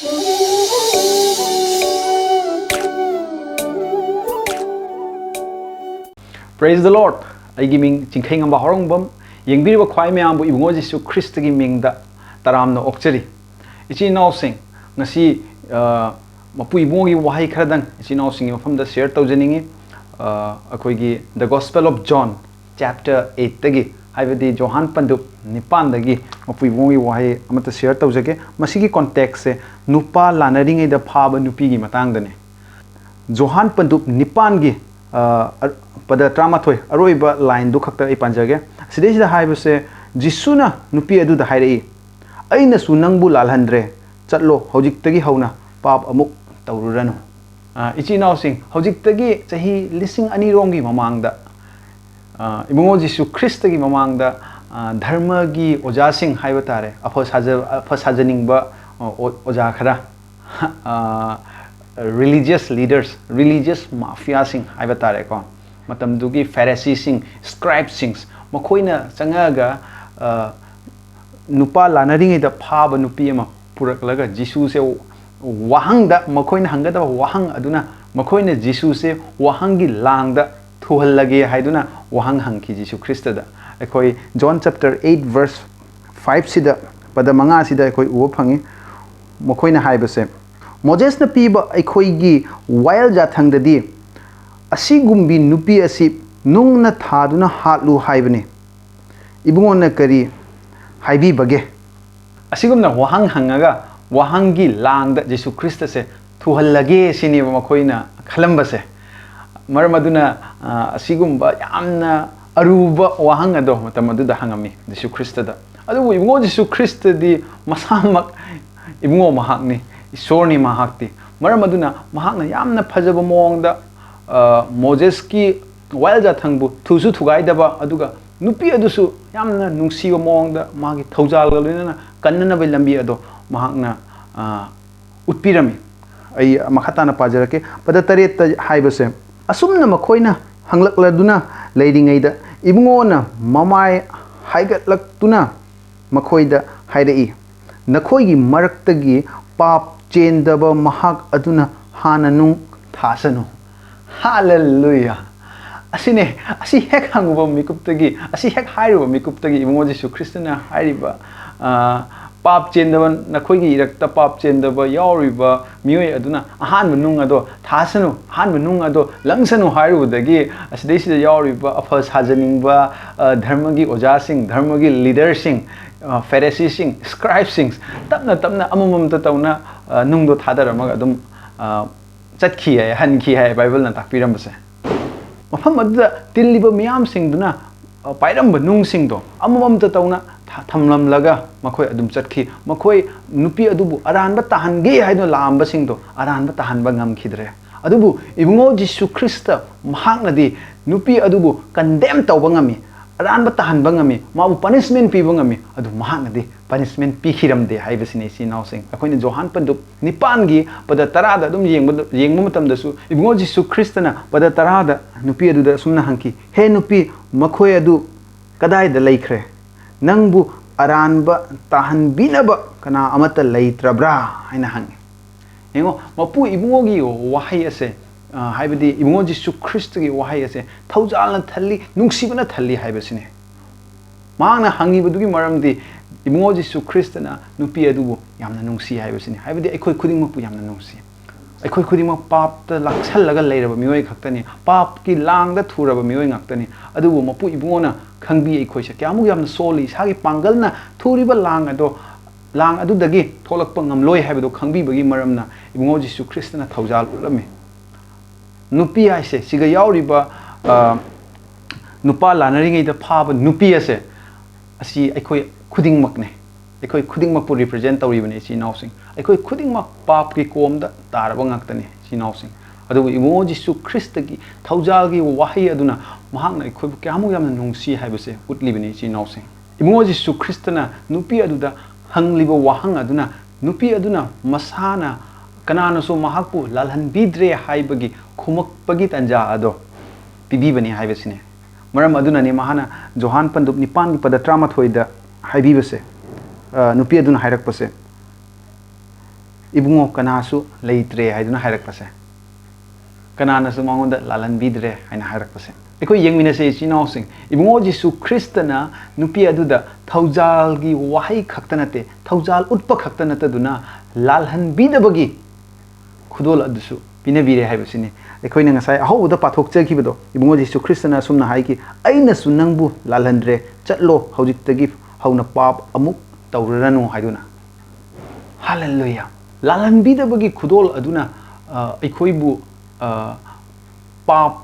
Praise the Lord. ꯑꯩꯒꯤ ꯃꯤꯡ ꯆꯤꯡꯈꯩꯉꯝꯕ ꯍꯧꯔꯣꯡꯕꯝ ꯌꯦꯡꯕꯤꯔꯤꯕ ꯈ꯭ꯋꯥꯏ ꯃꯌꯥꯝꯕꯨ ꯏꯕꯨꯡꯉꯣ ꯖꯤꯁꯨ ꯈ꯭ꯔꯤꯁꯇꯒꯤ ꯃꯤꯡꯗ ꯇꯔꯥꯝꯅ ꯑꯣꯛꯆꯔꯤ ꯏꯆꯤꯟ ꯏꯅꯥꯎꯁꯤꯡ ꯉꯁꯤ ꯃꯄꯨ ꯏꯕꯨꯡꯉꯣꯒꯤ ꯋꯥꯍꯩ ꯈꯔꯗꯪ ꯏꯆꯤꯟ ꯏꯅꯥꯎꯁꯤꯡꯒꯤ ꯃꯐꯝꯗ ꯁꯦꯌꯔ ꯇꯧꯖꯅꯤꯡꯉꯤ ꯑꯩꯈꯣꯏꯒꯤ ꯗ ꯒꯣꯁꯄꯦꯜ ꯑꯣꯐ ꯖꯣꯟ ꯆꯦꯞꯇꯔ 8ꯇꯒꯤ ꯍꯥꯏꯕꯗꯤ ꯖꯣꯍꯥꯟ ꯄꯟꯗꯨꯞ 9ꯗꯒꯤ ꯃꯄꯨ ꯏꯕꯨꯡꯉꯣꯒꯤ ꯋꯥꯍꯩ ꯑꯃꯠꯇ ꯁꯦꯌꯔ ꯇꯧꯖꯒꯦ ꯃꯁꯤꯒꯤ ꯀꯣꯟꯇꯦꯛꯁꯁꯦ ꯅꯨꯄꯥ ꯂꯥꯟꯅꯔꯤꯉꯩꯗ ꯐꯥꯕ ꯅꯨꯄꯤꯒꯤ ꯃꯇꯥꯡꯗꯅꯤ ꯖꯣꯍꯥꯟ ꯄꯟꯗꯨꯞ 9ꯒꯤ ꯄꯗ 13 ꯑꯔꯣꯏꯕ ꯂꯥꯏꯟꯗꯨ ꯈꯛꯇ ꯑꯩ ꯄꯥꯟꯖꯒꯦ ꯁꯤꯗꯩꯁꯤꯗ ꯍꯥꯏꯕꯁꯦ ꯖꯤꯁꯨꯅ ꯅꯨꯄꯤ ꯑꯗꯨꯗ ꯍꯥꯏꯔꯛꯏ ꯑꯩꯅꯁꯨ ꯅꯪꯕꯨ ꯂꯥꯜꯍꯟꯗ꯭ꯔꯦ ꯆꯠꯂꯣ ꯍꯧꯖꯤꯛꯇꯒꯤ ꯍꯧꯅ ꯄꯥꯞ ꯑꯃꯨꯛ ꯇꯧꯔꯨꯔꯅꯨ ꯏꯆꯤꯟ ꯏꯅꯥꯎꯁꯤꯡ ꯍꯧꯖꯤꯛꯇꯒꯤ ꯆꯍꯤ 2000 ꯃꯃꯥꯡꯗ 이봉호 지수 크리스트기 마망다 ධර්මꯒꯤ 오자싱 하이바 타레 아퍼 사저닝바 오자 카라 religious leaders religious mafiasing 하이바 타레 거 마tam두기 pharisising scribesing मखोइना चंगागा नुपा लानरिङैदा फाबा नुपी अमा पुरकलगा जिसुसे वाहंगदा मखोइना हंगदा वाहंग अदुना मखोइना जिसुसे वाहंगी लांगदा थुहल्लगे हाइदुना वाहंग हंकी जिसु ख्रिस्टदा अखोइ जॉन चैप्टर 8 वर्स 5 सिदा पद मंगा सिदा अखोइ उब फंगी मखोइना हाइबसे मोजेसना पीबा अखोइगी वाइल जाथंगददी असिगुम्बी नुपी असि नुंगना थादुना हातलु हाइबने इबुंगोना करी हाइबी बगे असिगुमना वाहंग हंगागा वाहंगी लांगदा जिसु ख्रिस्ट से थुहल्लगे सिनी मखोइना खलंबसे मरमदुना असिगुम्बा यामना अरुबा वाहंग अदो मतमदुदा हंगमी जिसु ख्रिस्टदा अदु इबुंगो जिसु ख्रिस्टदी मसामक इबुंगो महाकनी ईश्वरनी महाकती मरमदुना महाकना यामना फजबा मोंगदा मोजेसकी वाइल जाथंगबु थुसु थुगाइदबा अदुगा नुपी अदुसु यामना नुंसीबा मोंगदा मागी थौजालगा लोइना कन्ननबा लंबी अदो महाकना उत्पिरमी अई मखताना पाजरके पद 3 हाइबसे असुमना मखोइना हंगलकलदुना लेरिङैदा इबुंगोना ममाय हाइगतलक्तुना मखोइदा हाइरई नखोइगी मरक्तगी पाप चेंदबा महाक अदुना हाना नुंग थासनु हालेलुया असिने असि हेक हंगबा मिकुप्तगी असि हेक हाइरुबा मिकुप्तगी इबुंगो जिसु ख्रिस्टना हाइरिबा पाप चेंदबा नखोइगी इरक्ता पाप चेंदबा यावरिबा मियोय अदुना अहान मनुंग अदो थासनु अहान मनुंग अदो लंगसनु हाइरुबदगी असिदैसिदा यावरिबा अफा साजनिंगबा धर्मगी ओजासिंग धर्मगी लीडरसिंग फेरेसिसिंग स्क्राइबसिंग तपना तपना अमममता तौना नुंगदो थादरमगा अदुम चटखी है हनखी है बाइबल ना ताकपिरमबसे मफम अदुदा तिल्लिबा मियामसिंगदुना पाइरमबा नुंगसिंगदो अमममता तौना थमलमलगा मखोय अदुम चटखी मखोय नुपी अदुबु अरानबा ताहनगे हाइनो लांबसिंगदो अरानबा ताहनबा ngамखिद्रे अदुबु इबुंगो जिसु ख्रिस्ट महाकनदी नुपी अदुबु कंडेम तौबा ngami अरानबा ताहनबा ngami माबु पनिशमेंट पीबा ngami अदु महाकनदी पनिशमेंट पीखिरमदे हाइबसिने सी नाउसिंग अखोइने जोहान पन्दुप 9 गी पद 10 दा अदुम येंगबा मतमदसु इबुंगो जिसु ख्रिस्टना पद 10 दा नुपी अदुदा सुमना हंकी हे नुपी मखोय अदु कदाइदा लैखरे नंगबु अरानबा ताहनबिनबा कना अमत लैत्रब्रा हाइना हंगे येंगो मपु इबुंगोगी वाहै असे हाइबदी इबुंगो जिसु ख्रिस्टगी वाहै असे थौजालना थल्ली नुंगसिबना थल्ली हाइबसिने मांगना हंगिबदुगी मरमदी इबुंगो जिसु ख्रिस्टना नुपी अदुबु यामना नुंगसी हाइबसिने हाइबदी अखोय खुदिंगमपु यामना नुंगसी अखोय खुदिंगमक पापता लाक्सलगा लैरबा मियोय खक्तनी पाप की लांगदा थुरबा मियोय ngakतनी अदुबु मपु इबुंगोना खंगबी अखोयसे क्यामु यामना सोली सागी पांगलना थुरिबा लांग अदुदगी थोलकपा ngamloi हाइबदो खंगबीबगी मरमना इबुंगो जिसु ख्रिस्टना थौजाल उलमे नुपी हाइसे सिगा यावरिबा नुपा लानरिङैदा फाबा नुपी असे असि अखोय खुदिंगमकने अखोय खुदिंगमकपु रिप्रेजेंट तौरिबने सी नाउसिंग अखोय खुदिंगमक पाप की कोमदा तारबा ngakतनी सी नाउसिंग अदुबु इबुंगो जिसु ख्रिस्टगी थौजालगी वाहै अदुना महाकना अखोयबु क्यामु यामना नुंगसी हाइबसे उतलिबने सी नाउसिंग इबुंगो जिसु ख्रिस्टना नुपी अदुदा हंगलिबा वाहंग अदुना नुपी अदुना मसाना कनानसो महाकपु लालहनबिद्रे हाइबगी खुमकपगी तंजा अदो पिबीबने हाइबसिने मरम अदुनाने महाना जोहान पन्दुप 9 पद 13 दा हाइबीबसे नुपी अदुना हाइरकपसे ibungo kanasu leitre haiduna hairakpase kananasu mangonda lalanbidre haina hairakpase ekoi yengminase ichinaw sing ibungo jisu kristana nupi aduda thaujal gi wahai khaktanate thaujal utpa khaktanate duna lalhanbidabagi khudol adusu pinabire haibasini ekoi na ngasai ahoda pathokche kibedo ibungo jisu kristana sumna haiki aina sunangbu lalhandre chatlo haujiktagi hauna pap amuk tawranu haiduna hallelujah lalhanbidabagi khudol aduna ekhoibu pap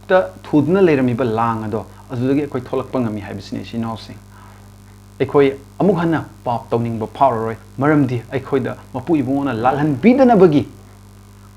ta thudna leiramiba lang ado adudagi ekoi tholakpa ngami haibasini sinawsing ekoi amuk hanna pap tawningba phawroi maramdi ekhoida mapu ibungona lalhanbidanabagi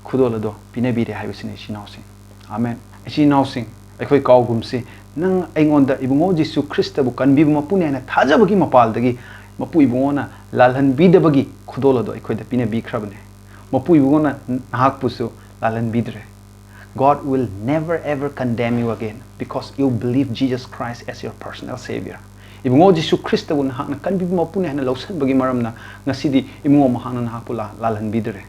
khudol ado pinabire haibasini sinawsing amen sinawsing ekoi kawgumsi nang aingonda ibungo jisu krista bu kanbibu mapune na thajabagi mapaldagi mapu ibungona lalhanbidabagi khudol ado ekhoida pinabi khrabne mapu ibungona nahakpusu lalhanbidre God will never ever condemn you again because you believe Jesus Christ as your personal Savior. Ibungo Jisu Krista bu nahakna kanbibu mapune na lawsan bagi maramna ngasidi ibungo mahana nahakpula lalhanbidre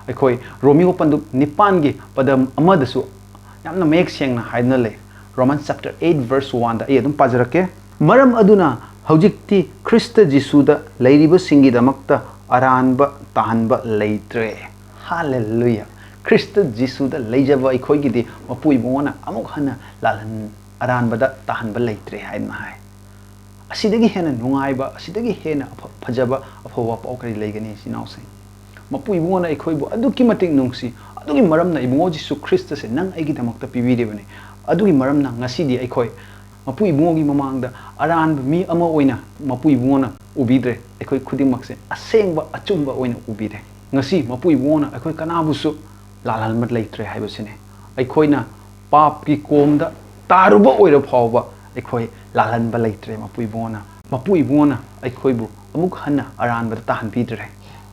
aikoi Romeo pandu nipan gi padam amadasu yamna mek sengna haidna le Romans chapter 8 verse 1 da edum pajarake maram aduna haujikti Krista Jisu da leiriba singi damakta aranba tahanba leitre hallelujah Krista Jisu da leijaba aikoi gi di mapu ibona amuk hana lalan aranba da tahanba leitre haidna hai asidagi hena nungaiba asidagi hena phajaba aphawa paukari leigani sinawsing mapu ibungona ekhoibu aduki matik nungsi adugi maramna ibungo Jisu Krista se nang aigi damakta pibidebane adugi maramna ngasidi ekhoi mapu ibungogi mamangda aran mi ama oina mapu ibungona ubidre ekhoi khudimakse asengba achumba oina ubide ngasi mapu ibungona ekhoi kanabusu lalhalmat leitre haibasine ekhoina pap ki komda taruba oira phawba ekhoi lalhanba leitre mapu ibungona ekhoibu amuk hanna aranba tahan bidre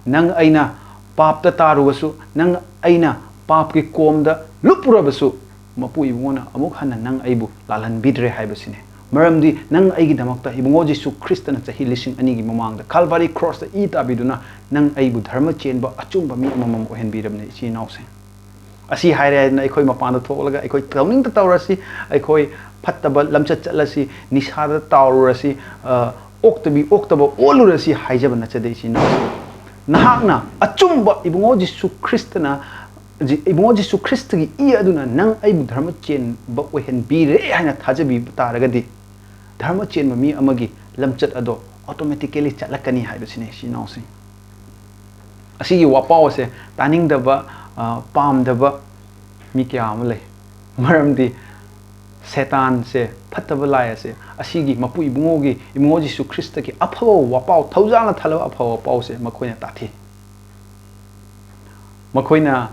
nang aina pap ta tarubasu nang aina pap ki komda lupurabasu mapu ibungona amuk hanna nang aibu lalhanbidre haibasine maramdi nang aigi damakta ibungo Jisu Krista na chahi lising anigi mamangda Calvary cross da ita biduna nang aibu dharma chenba achumba mi amamam ohenbirabne ichi nawse asi haire na ekhoi mapanda tholaga ekhoi tawning ta tawrasi ekhoi phattaba lamchat chalasi nisada tawrasi oktaba olurasi haijaba na chade ichi nawse nahakna achumba ibungo Jisu Krista na ibungo Jisu Krista gi i aduna nang aibu dharma chen ba ohen bire haina thajabi taragadi dharma chen mi amagi lamchat ado automatically chalakani haibasine sinawsing asigi wapaw se taning daba pam daba mi kya amle maramdi setan se phattaba lai se asigi mapu ibungo Jisu Krista ki aphawa wapaw thaujana thala aphawa wapaw se makoina tathi makoina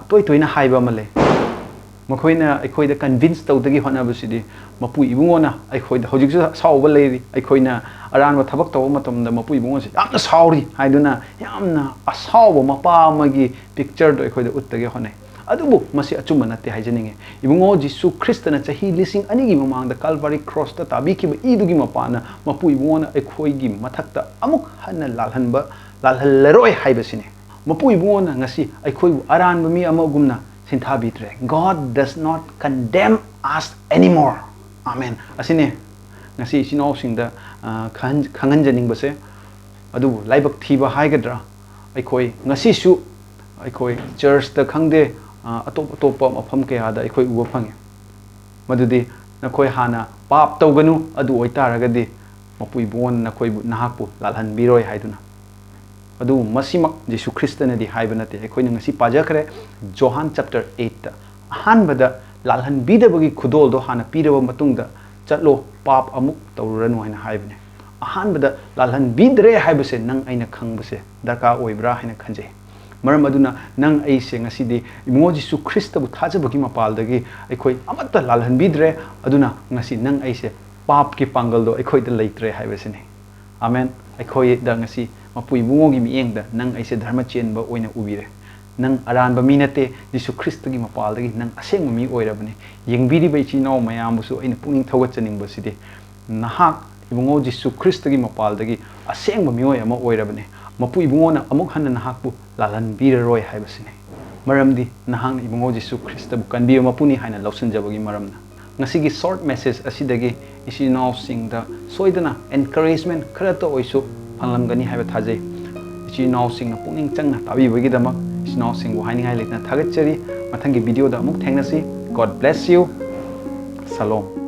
toina haiba male makoina ekhoida convince tawdagi honabasidi mapu ibungona ekhoida hojik sawba leiri ekhoina aranba thabak taw matamda mapu ibungo se yamna sawri haiduna yamna asawba mapa amagi picture do ekhoida uttage honai adubu masi achuma nate haijaninge ibungo Jisu Krista na chahi lising anigi mamangda Calvary cross ta tabi ki idugi mapana mapu ibungona ekhoigi mathakta amuk hanna lalhalleroi haibasine mapu ibungona ngasi ekhoibu aranba mi amagumna sinthabidre God does not condemn us anymore amen asine ngasi sinawsingda khanganjaning base adubu laibak thiba haigadra ekhoi ngasi su ekhoi church ta khangde atop mafam kaya da ekhoi uba phange madudi nakhoi hana pap tawganu adu oitaragadi mapu ibon nakhoi nahakpu lalhanbiroi haiduna adu masimak Jisu Krista na di haibanate ekhoi ngasi pajakre Johan chapter 8 hanbada lalhanbidabagi khudol do hana piraba matungda chatlo pap amuk tawranu haina haibane hanbada lalhanbidre haibase nang aina khangbase darka oibra haina khanje maram aduna nang aise ngasidi ibungo Jisu Krista bu thajabagi mapaldagi ekhoi amatta lalhanbidre aduna ngasi nang aise pap ki pangal do ekhoi da leitre haibasene amen ekhoi da ngasi mapu ibungo gi miengda nang aise dharma chenba oina ubire nang aranba minate Jisu Krista gi mapaldagi nang aseng mi oirabane yengbiri bai chi no mayamusu aina puning thawatchaning basidi nahak ibungo Jisu Krista gi mapaldagi aseng mi oy ama oirabane ꯃꯄꯨ ꯏꯕꯨꯡꯉꯣꯅ ꯑꯃꯨꯛ ꯍꯟꯅ ꯅꯍꯥꯛꯄꯨ ꯂꯥꯜꯍꯟꯕꯤꯔꯔꯣꯏ ꯍꯥꯏꯕꯁꯤꯅꯤ ꯃꯔꯝꯗꯤ ꯅꯍꯥꯛꯅ ꯏꯕꯨꯡꯉꯣ ꯖꯤꯁꯨ ꯈ꯭ꯔꯤꯁꯇꯕꯨ ꯀꯟꯕꯤꯕ ꯃꯄꯨꯅꯤ ꯍꯥꯏꯅ ꯂꯧꯁꯤꯟꯖꯕꯒꯤ ꯃꯔꯝꯅ ꯉꯁꯤꯒꯤ ꯁꯣꯔꯠ ꯃꯦꯁꯦꯖ ꯑꯁꯤꯗꯒꯤ ꯏꯆꯤꯜ ꯏꯅꯥꯎꯁꯤꯡꯗ ꯁꯣꯏꯗꯅ ꯑꯦꯟꯀꯔꯦꯖꯃꯦꯟ ꯈꯔꯇ ꯑꯣꯏꯁꯨ ꯐꯪꯂꯝꯒꯅꯤ ꯍꯥꯏꯕ ꯊꯥꯖꯩ ꯏꯆꯤꯜ ꯏꯅꯥꯎꯁꯤꯡꯅ ꯄꯨꯛꯅꯤꯡ ꯆꯪꯅ ꯇꯥꯕꯤꯕꯒꯤꯗꯃꯛ ꯏꯆꯤꯜ ꯏꯅꯥꯎꯁꯤꯡꯕꯨ ꯍꯥꯏꯅꯤꯡꯉꯥꯏ ꯂꯩꯇꯅ ꯊꯥꯒꯠꯆꯔꯤ ꯃꯊꯪꯒꯤ ꯚꯤꯗꯤꯑꯣꯗ ꯑꯃꯨꯛ ꯊꯦꯡꯅꯁꯤ God bless you. Shalom.